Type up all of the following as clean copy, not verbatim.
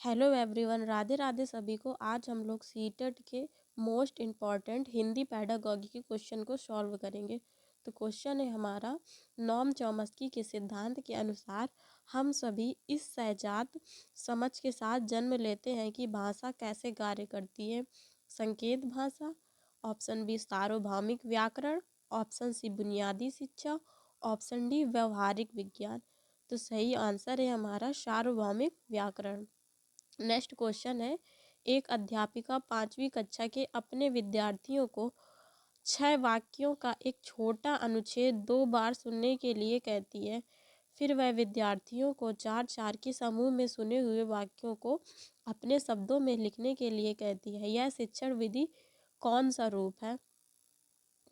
Hello everyone, Radhe Radhe सभी को। आज हम लोग सीटेट के मोस्ट इम्पॉर्टेंट हिंदी पैडागॉजी के क्वेश्चन को सॉल्व करेंगे। तो क्वेश्चन है हमारा, नॉम चॉम्स्की के सिद्धांत के अनुसार हम सभी इस सहजात समझ के साथ जन्म लेते हैं कि भाषा कैसे कार्य करती है। संकेत भाषा, ऑप्शन बी सार्वभौमिक व्याकरण, ऑप्शन सी बुनियादी शिक्षा, ऑप्शन डी व्यवहारिक विज्ञान। तो सही आंसर है हमारा सार्वभौमिक व्याकरण। नेक्स्ट क्वेश्चन है, एक अध्यापिका 5वीं कक्षा के अपने विद्यार्थियों को 6 वाक्यों का एक छोटा अनुच्छेद 2 बार सुनने के लिए कहती है। फिर वह विद्यार्थियों को 4-4 के समूह में सुने हुए वाक्यों को अपने शब्दों में लिखने के लिए कहती है। यह शिक्षण विधि कौन सा रूप है?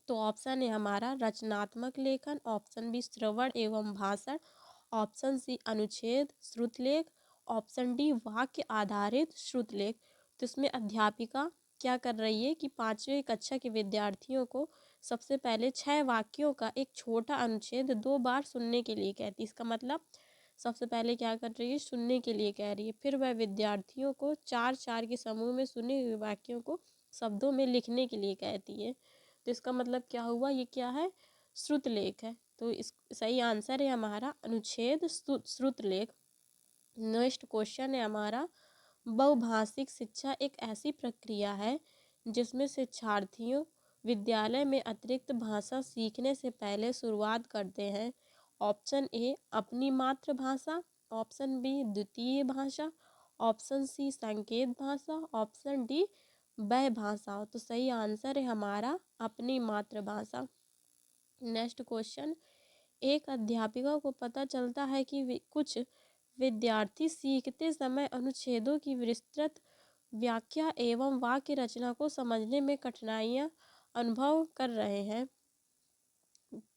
तो ऑप्शन है हमारा रचनात्मक लेखन, ऑप्शन बी श्रवण एवं भाषण, ऑप्शन सी अनुच्छेद श्रुतलेख, ऑप्शन डी वाक्य आधारित श्रुतलेख। तो इसमें अध्यापिका क्या कर रही है कि 5वीं कक्षा के विद्यार्थियों को सबसे पहले 6 वाक्यों का एक छोटा अनुच्छेद 2 बार सुनने के लिए कहती है। इसका मतलब सबसे पहले क्या कर रही है, सुनने के लिए कह रही है। फिर वह विद्यार्थियों को 4-4 के समूह में सुने हुए वाक्यों को शब्दों में लिखने के लिए कहती है। तो इसका मतलब क्या हुआ, ये क्या है, श्रुतलेख है। तो इस सही आंसर है हमारा अनुच्छेद श्रुतलेख। नेक्स्ट क्वेश्चन है हमारा, बहुभाषिक शिक्षा एक ऐसी प्रक्रिया है जिसमें शिक्षार्थियों विद्यालय में अतिरिक्त भाषा सीखने से पहले शुरुआत करते हैं। ऑप्शन ए अपनी मातृभाषा, ऑप्शन बी द्वितीय भाषा, ऑप्शन सी संकेत भाषा, ऑप्शन डी वह भाषा। तो सही आंसर है हमारा अपनी मातृभाषा। नेक्स्ट क्वेश्चन, एक अध्यापिका को पता चलता है कि कुछ विद्यार्थी सीखते समय अनुच्छेदों की विस्तृत व्याख्या एवं वाक्य रचना को समझने में कठिनाइयाँ अनुभव कर रहे हैं,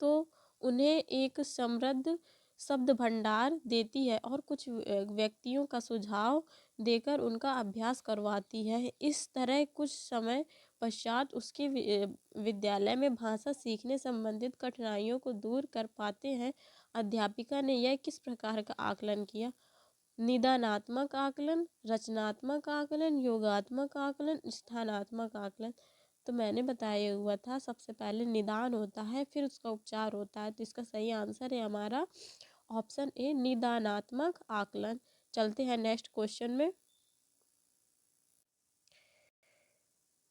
तो उन्हें एक समृद्ध शब्द भंडार देती है और कुछ व्यक्तियों का सुझाव देकर उनका अभ्यास करवाती है। इस तरह कुछ समय पश्चात उसके विद्यालय में भाषा सीखने संबंधित कठिनाइयों को दूर कर पाते हैं। अध्यापिका ने यह किस प्रकार का आकलन किया? निदानात्मक आकलन, रचनात्मक आकलन, योगात्मक आकलन, स्थानात्मक आकलन। तो मैंने बताया हुआ था सबसे पहले निदान होता है, फिर उसका उपचार होता है। तो इसका सही आंसर है हमारा ऑप्शन ए निदानात्मक आकलन। चलते हैं नेक्स्ट क्वेश्चन में।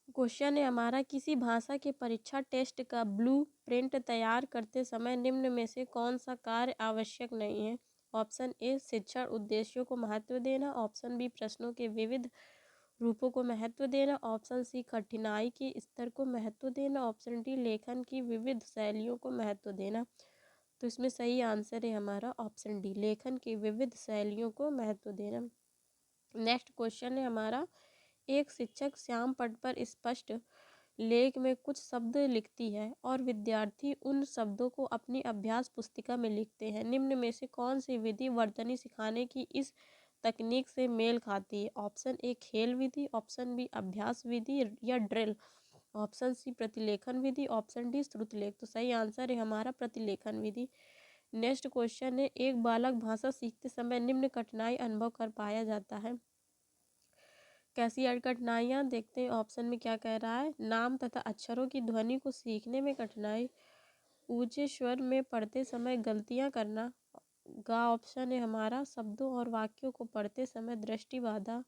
क्वेश्चन है हमारा, किसी भाषा के परीक्षा टेस्ट का ब्लू प्रिंट तैयार करते समय निम्न में से कौन सा कार्य आवश्यक नहीं है? ऑप्शन ए शिक्षण उद्देश्यों को महत्व देना, ऑप्शन बी प्रश्नों के विविध रूपों को महत्व देना, ऑप्शन सी कठिनाई के स्तर को महत्व देना, ऑप्शन डी लेखन की विविध शैलियों को महत्व देना। तो इसमें सही आंसर है हमारा ऑप्शन डी लेखन की विविध शैलियों को महत्व देना। नेक्स्ट क्वेश्चन है हमारा, एक शिक्षक श्याम पट पर स्पष्ट लेख में कुछ शब्द लिखती है और विद्यार्थी उन शब्दों को अपनी अभ्यास पुस्तिका में लिखते हैं। निम्न में से कौन सी विधि वर्तनी सिखाने की इस तकनीक से मेल खाती है? ऑप्शन ए खेल विधि, ऑप्शन बी अभ्यास विधि या ड्रिल, ऑप्शन सी प्रतिलेखन विधि, ऑप्शन डी श्रुतलेख। तो सही आंसर है हमारा प्रतिलेखन विधि। नेक्स्ट क्वेश्चन है, एक बालक भाषा सीखते समय निम्न कठिनाई अनुभव कर पाया जाता है। कैसी कठिनाइयाँ देखते हैं, ऑप्शन में क्या कह रहा है, नाम तथा अक्षरों की ध्वनि को सीखने में कठिनाई, ऊंचे स्वर में पढ़ते समय गलतियाँ करना, गा ऑप्शन है हमारा शब्दों और वाक्यों को पढ़ते समय दृष्टि बाधा,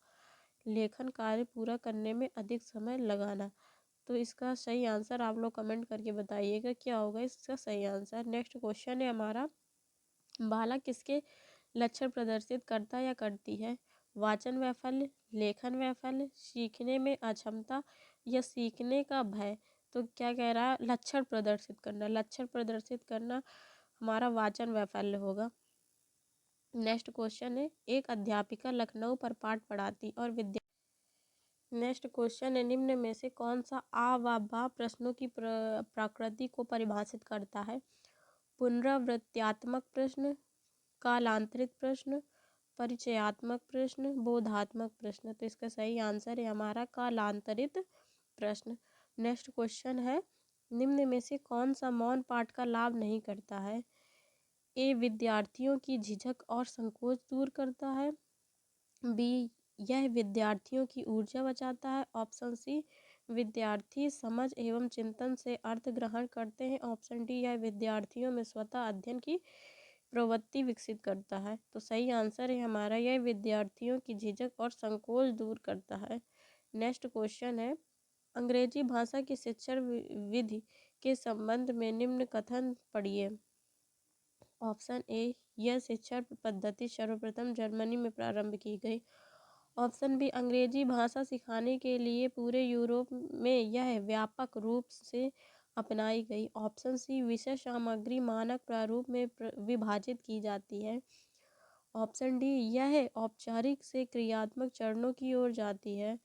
लेखन कार्य पूरा करने में अधिक समय लगाना। तो इसका सही आंसर आप लोग कमेंट करके बताइएगा क्या होगा इसका सही आंसर। नेक्स्ट क्वेश्चन है हमारा, बालक किसके लक्षण प्रदर्शित करता या करती है? वाचन वैफल्य, लेखन वैफल्य, सीखने में अक्षमता या सीखने का भय। तो क्या कह रहा है, लक्षण प्रदर्शित करना, लक्षण प्रदर्शित करना हमारा वाचन वैफल्य होगा। नेक्स्ट क्वेश्चन है, एक अध्यापिका लखनऊ पर पाठ पढ़ाती और नेक्स्ट क्वेश्चन है, निम्न में से कौन सा आ व बा प्रश्नों की प्रकृति को परिभाषित करता है? पुनरावृत्त्यात्मक प्रश्न, कालांतरित प्रश्न, परिचयात्मक प्रश्न, बोधात्मक प्रश्न। तो इसका सही आंसर है हमारा कालांतरित प्रश्न। नेक्स्ट क्वेश्चन है, निम्न में से कौन सा मौन पाठ का लाभ नहीं करता है? ए विद्यार्थियों की झिझक और संकोच दूर करता है, बी यह विद्यार्थियों की ऊर्जा बचाता है। ऑप्शन सी, विद्यार्थी समझ एवं चिंतन से अर्थ ग्रहण करते हैं। ऑप्शन डी, यह विद्यार्थियों में स्वतः अध्ययन की प्रवृत्ति विकसित करता है। तो सही आंसर है हमारा, यह विद्यार्थियों की झिझक और संकोच दूर करता है। नेक्स्ट क्वेश्चन है, अंग्रेजी भाषा की शिक्षण विधि के संबंध में निम्न कथन पढ़िए। ऑप्शन ए, यह शिक्षण पद्धति सर्वप्रथम जर्मनी में प्रारंभ की गई। ऑप्शन बी, अंग्रेजी भाषा सिखाने के लिए पूरे यूरोप में यह व्यापक रूप से अपनाई गई। ऑप्शन सी, विषय सामग्री मानक प्रारूप में विभाजित की जाती है। ऑप्शन डी, यह औपचारिक से क्रियात्मक चरणों की ओर जाती है।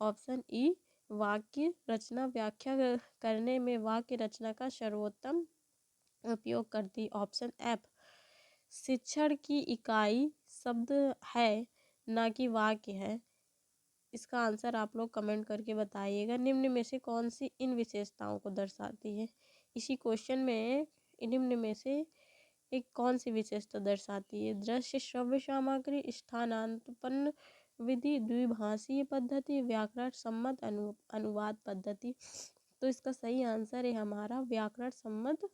ऑप्शन ई, वाक्य रचना व्याख्या करने में वाक्य रचना का सर्वोत्तम उपयोग करती। ऑप्शन एफ, शिक्षण की इकाई शब्द है ना कि वाक्य है। इसका आंसर आप लोग कमेंट करके बताइएगा। निम्न में से कौन सी इन विशेषताओं को दर्शाती है। इसी क्वेश्चन में निम्न में से एक कौन सी विशेषता दर्शाती है। दृश्य श्रव्य सामग्री, स्थानांतरण विधि, द्विभाषीय पद्धति, व्याकरण सम्मत अनुवाद पद्धति। तो इसका सही आंसर है हमारा व्याकरण सम्मत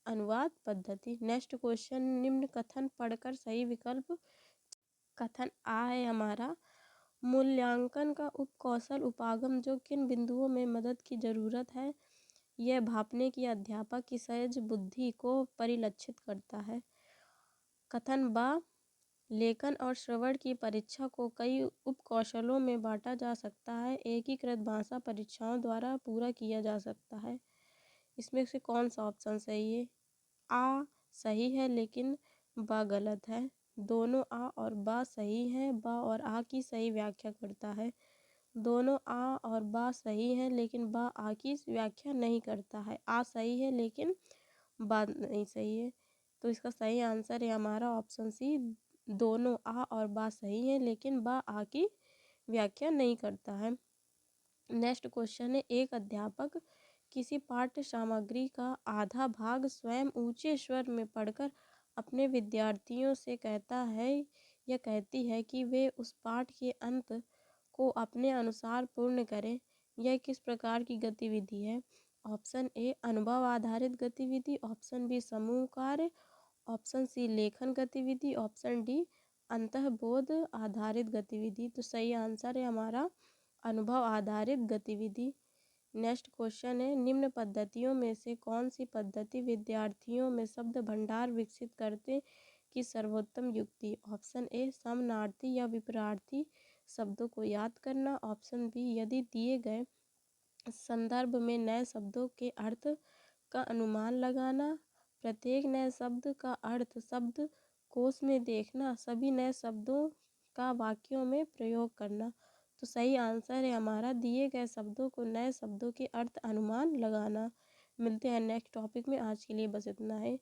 अनुवाद पद्धति। नेक्स्ट क्वेश्चन, निम्न कथन पढ़कर सही विकल्प। कथन आ है हमारा, मूल्यांकन का उपकौशल उपागम जो किन बिंदुओं में मदद की जरूरत है। यह भापने की अध्यापक की सहज बुद्धि को परिलक्षित करता है। कथन बा, लेखन और श्रवण की परीक्षा को कई उपकौशलों में बांटा जा सकता है। एकीकृत भाषा परीक्षाओं द्वारा पूरा किया जा सकता है। इसमें से कौन सा ऑप्शन सही है। आ सही है लेकिन बा गलत है। दोनों आ और बा सही है। बा और आ की सही व्याख्या करता है। दोनों आ और बा सही है लेकिन बा आ की व्याख्या नहीं करता है। आ सही है लेकिन बा नहीं सही है। तो इसका सही आंसर है हमारा ऑप्शन सी, दोनों आ और बा सही है लेकिन बा आ की व्याख्या नहीं करता है। नेक्स्ट क्वेश्चन है, एक अध्यापक किसी पाठ्य सामग्री का आधा भाग स्वयं ऊंचे स्वर में पढ़कर अपने विद्यार्थियों से कहता है या कहती है कि वे उस पाठ के अंत को अपने अनुसार पूर्ण करें। यह किस प्रकार की गतिविधि है। ऑप्शन ए, अनुभव आधारित गतिविधि। ऑप्शन बी, समूह कार्य। ऑप्शन सी, लेखन गतिविधि। ऑप्शन डी, अंतःबोध आधारित गतिविधि। तो सही आंसर है हमारा अनुभव आधारित गतिविधि। नेक्स्ट क्वेश्चन है, निम्न पद्धतियों में से कौन सी पद्धति विद्यार्थियों में शब्द भंडार विकसित करते की सर्वोत्तम युक्ति। ऑप्शन ए, समानार्थी या विपरीतार्थी शब्दों को याद करना। ऑप्शन बी, यदि दिए गए संदर्भ में नए शब्दों के अर्थ का अनुमान लगाना। प्रत्येक नए शब्द का अर्थ शब्द कोश में देखना। सभी नए शब्दों का वाक्यों में प्रयोग करना। तो सही आंसर है हमारा, दिए गए शब्दों को नए शब्दों के अर्थ अनुमान लगाना। मिलते हैं नेक्स्ट टॉपिक में, आज के लिए बस इतना है।